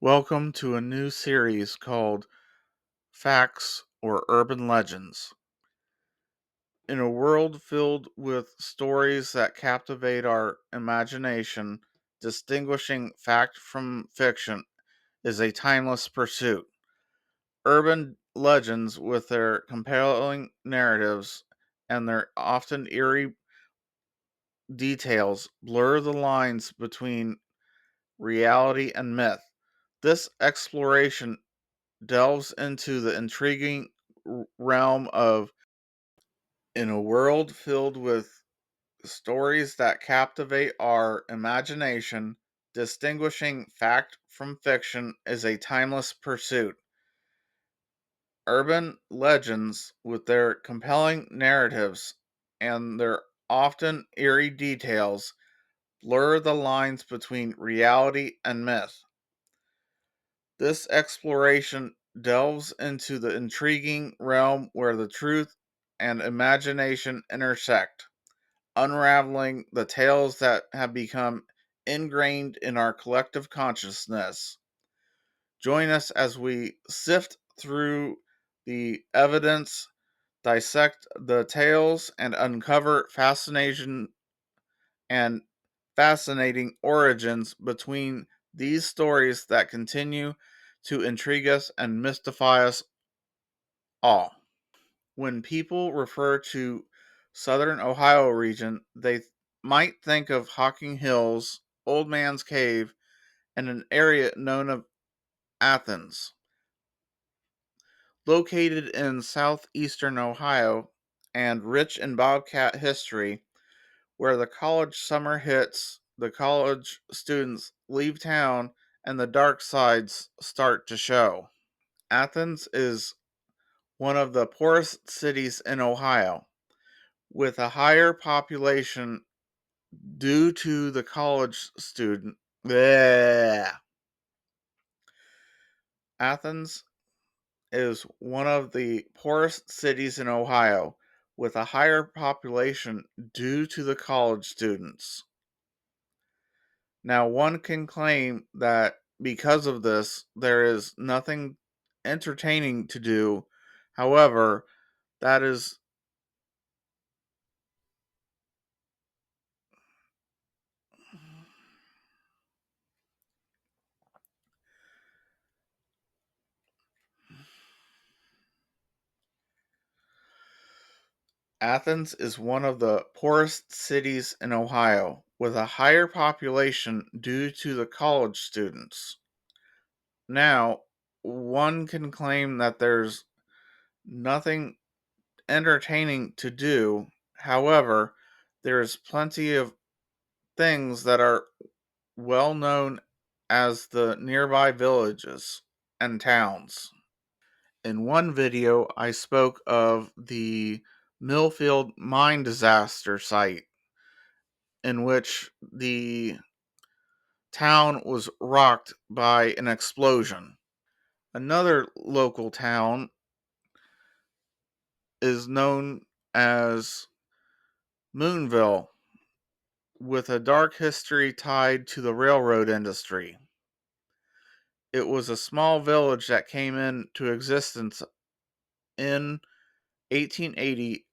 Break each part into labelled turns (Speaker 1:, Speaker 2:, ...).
Speaker 1: Welcome to a new series called Facts or Urban Legends. In a world filled with stories that captivate our imagination, distinguishing fact from fiction is a timeless pursuit. Urban legends, with their compelling narratives and their often eerie details, blur the lines between reality and myth. This exploration delves into the intriguing realm of in a world filled with stories that captivate our imagination, distinguishing fact from fiction is a timeless pursuit. Urban legends, with their compelling narratives and their often eerie details, blur the lines between reality and myth. This exploration delves into the intriguing realm where the truth and imagination intersect, unraveling the tales that have become ingrained in our collective consciousness. Join us as we sift through the evidence, dissect the tales, and uncover and fascinating origins between these stories that continue to intrigue us and mystify us all. When people refer to southern Ohio region, they might think of Hocking Hills, Old Man's Cave, and an area known as Athens. Located in southeastern Ohio and rich in bobcat history, where the college summer hits, the college students leave town, and the dark sides start to show. Athens is one of the poorest cities in Ohio, with a higher population due to the college student. Bleh. Athens is one of the poorest cities in Ohio, with a higher population due to the college students. Now, one can claim that because of this, there is nothing entertaining to do. However, that is Athens is one of the poorest cities in Ohio, with a higher population due to the college students. Now, one can claim that there's nothing entertaining to do. However, there's plenty of things that are well known as the nearby villages and towns. In one video, I spoke of the Millfield mine disaster site, in which the town was rocked by an explosion. Another local town is known as Moonville, with a dark history tied to the railroad industry. It was a small village that came into existence in 1880,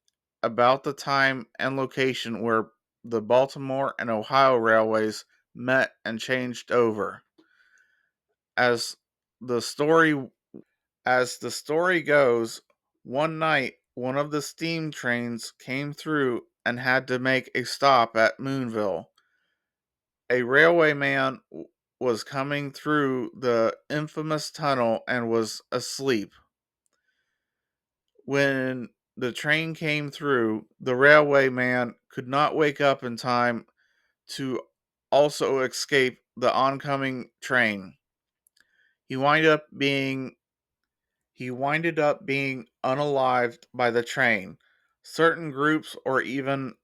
Speaker 1: about the time and location where the Baltimore and Ohio railways met and changed over. As the story as the story goes, one night one of the steam trains came through and had to make a stop at Moonville. A railwayman was coming through the infamous tunnel and was asleep. When the train came through, the railwayman could not wake up in time to also escape the oncoming train. He winded up being he winded up being unalived by the train. Certain groups or even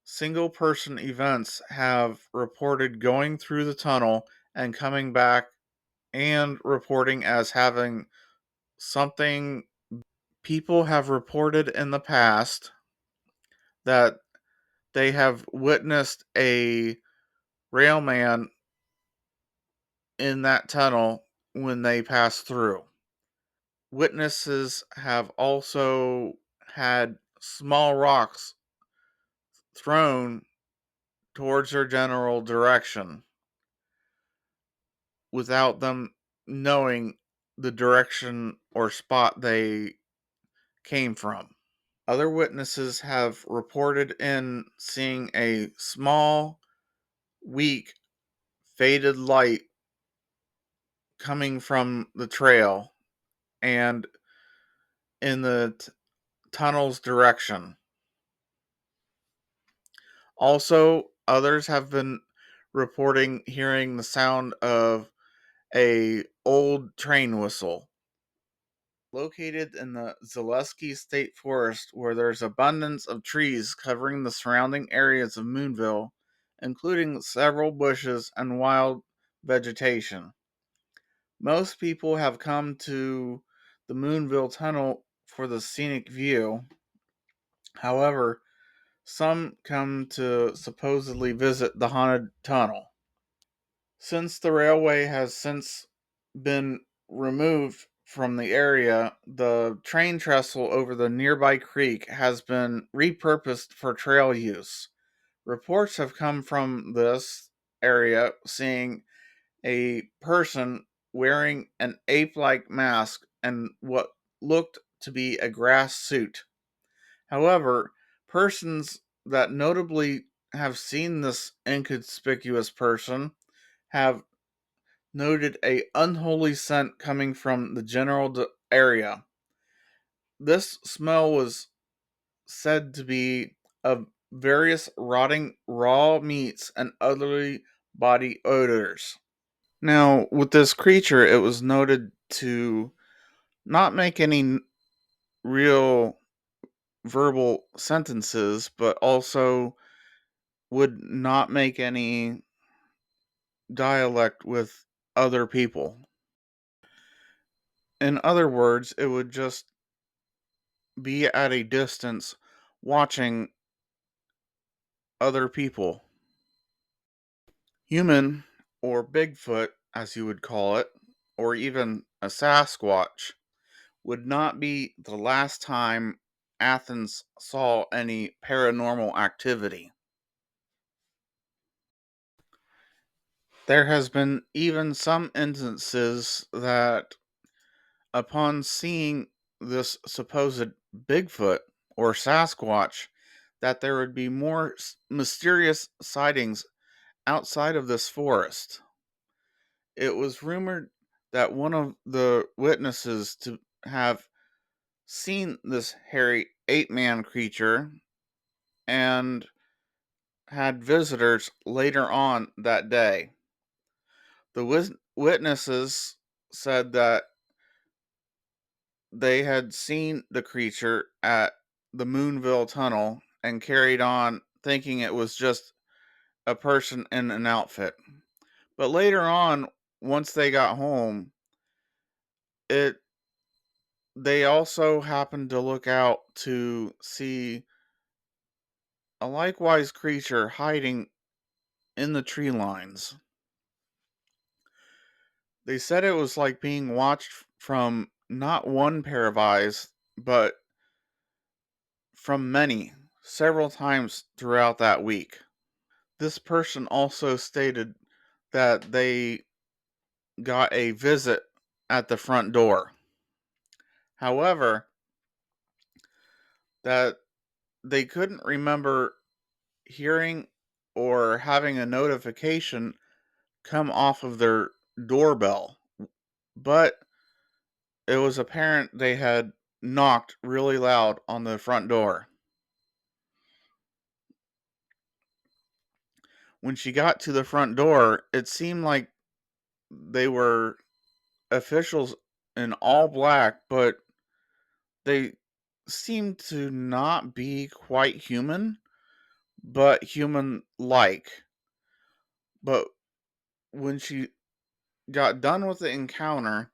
Speaker 1: single person events have reported going through the tunnel and coming back and reporting as having something. People have reported in the past that they have witnessed a railman in that tunnel when they pass through. Witnesses have also had small rocks thrown towards their general direction without them knowing the direction or spot they came from. Other witnesses have reported in seeing a small, weak, faded light coming from the trail and in the tunnel's direction. Also, others have been reporting hearing the sound of a old train whistle. Located in the Zaleski State Forest, where there's abundance of trees covering the surrounding areas of Moonville, including several bushes and wild vegetation. Most people have come to the Moonville Tunnel for the scenic view. However, some come to supposedly visit the haunted tunnel. Since the railway has since been removed from the area, the train trestle over the nearby creek has been repurposed for trail use. Reports have come from this area seeing a person wearing an ape like mask and what looked to be a grass suit. However, persons that notably have seen this inconspicuous person have noted a unholy scent coming from the general area. This smell was said to be of various rotting raw meats and other body odors. Now, with this creature, it was noted to not make any real verbal sentences, but also would not make any dialect with other people. In other words, it would just be at a distance watching other people. Human, or Bigfoot, as you would call it, or even a Sasquatch, would not be the last time Athens saw any paranormal activity. There has been even some instances that upon seeing this supposed Bigfoot or Sasquatch, that there would be more mysterious sightings outside of this forest. It was rumored that one of the witnesses to have seen this hairy ape-man creature and had visitors later on that day. The witnesses said that they had seen the creature at the Moonville Tunnel and carried on thinking it was just a person in an outfit. But later on, once they got home, it they also happened to look out to see a likewise creature hiding in the tree lines. They said it was like being watched from not one pair of eyes, but from many, several times throughout that week. This person also stated that they got a visit at the front door. However, that they couldn't remember hearing or having a notification come off of their doorbell, but it was apparent they had knocked really loud on the front door. When she got to the front door, it seemed like they were officials in all black, but they seemed to not be quite human, but human like. But when she got done with the encounter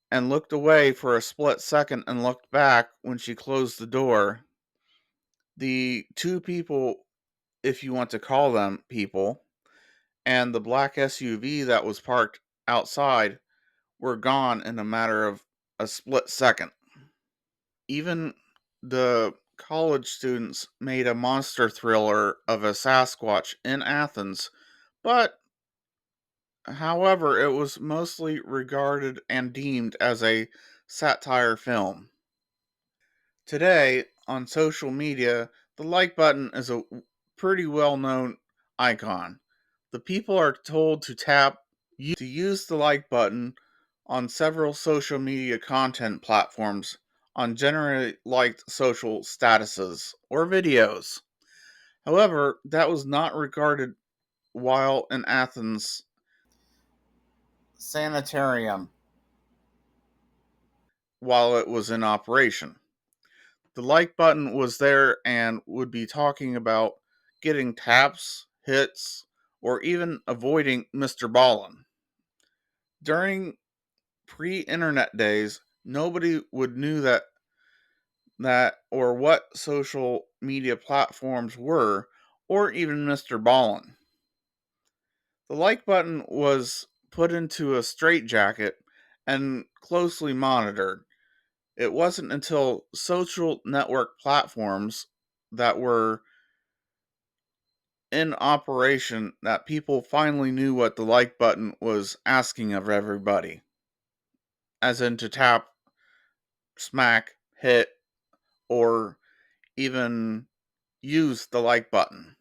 Speaker 1: and looked away for a split second and looked back when she closed the door, the two people, if you want to call them people, and the black SUV that was parked outside were gone in a matter of a split second. Even the college students made a monster thriller of a Sasquatch in Athens, but however, it was mostly regarded and deemed as a satire film. Today, on social media, the like button is a pretty well known icon. The people are told to use the like button on several social media content platforms on generally liked social statuses or videos. However, that was not regarded while in Athens sanitarium while it was in operation. The like button was there and would be talking about getting taps, hits, or even avoiding mrballen. During pre-internet days, nobody would knew that or what social media platforms were or even mrballen. The like button was put into a straitjacket and closely monitored. It wasn't until social network platforms that were in operation that people finally knew what the like button was asking of everybody, as in to tap, smack, hit, or even use the like button.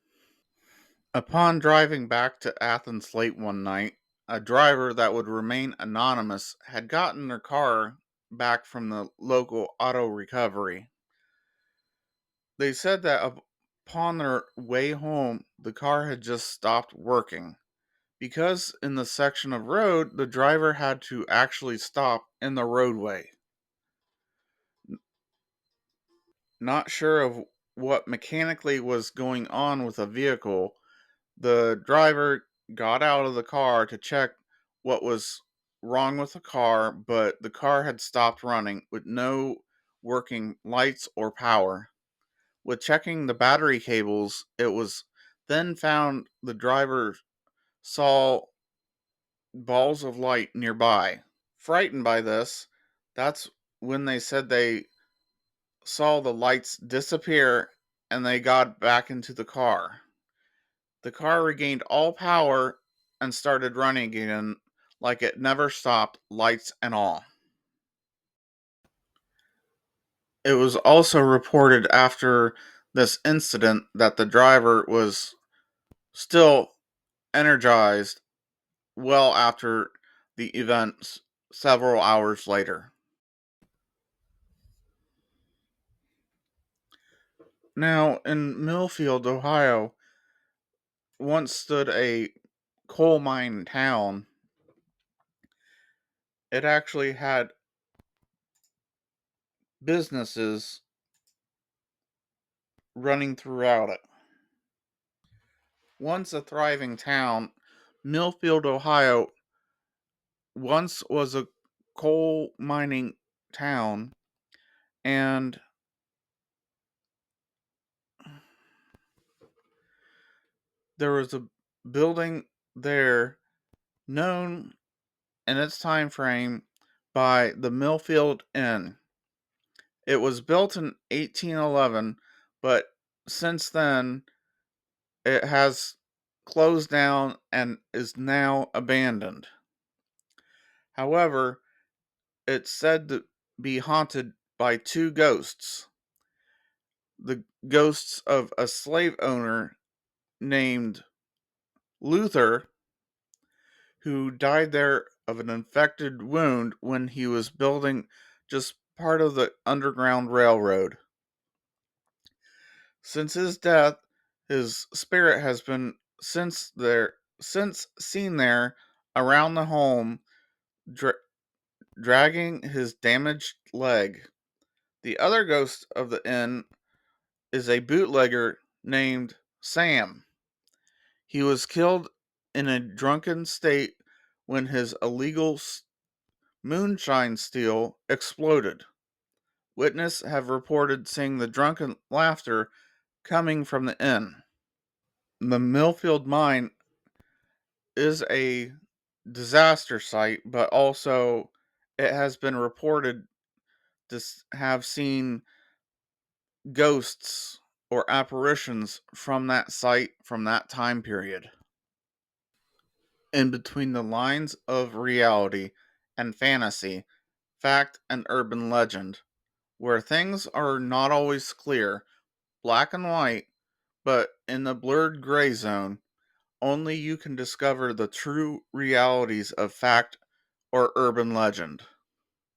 Speaker 1: Upon driving back to Athens late one night, a driver that would remain anonymous had gotten their car back from the local auto recovery. They said that upon their way home, the car had just stopped working. Because in the section of road, the driver had to actually stop in the roadway. Not sure of what mechanically was going on with the vehicle, the driver got out of the car to check what was wrong with the car, but the car had stopped running with no working lights or power. With checking the battery cables, it was then found the driver saw balls of light nearby. Frightened by this, that's when they said they saw the lights disappear and they got back into the car. The car regained all power and started running again like it never stopped, lights and all. It was also reported after this incident that the driver was still energized well after the event several hours later. Now, in Millfield, Ohio, once stood a coal mine town. It actually had businesses running throughout it. Once a thriving town, Millfield, Ohio once was a coal mining town, and there was a building there known in its time frame by the Millfield Inn. It was built in 1811, but since then it has closed down and is now abandoned. However, it's said to be haunted by two ghosts: the ghosts of a slave owner named Luther, who died there of an infected wound when he was building just part of the Underground Railroad. Since his death, his spirit has been since seen there around the home, dra- dragging his damaged leg. The other ghost of the inn is a bootlegger named Sam. He was killed in a drunken state when his illegal moonshine steal exploded. Witnesses have reported seeing the drunken laughter coming from the inn. The Millfield mine is a disaster site, but also it has been reported to have seen ghosts or apparitions from that site from that time period. In between the lines of reality and fantasy, fact and urban legend, where things are not always clear, black and white, but in the blurred gray zone, only you can discover the true realities of fact or urban legend.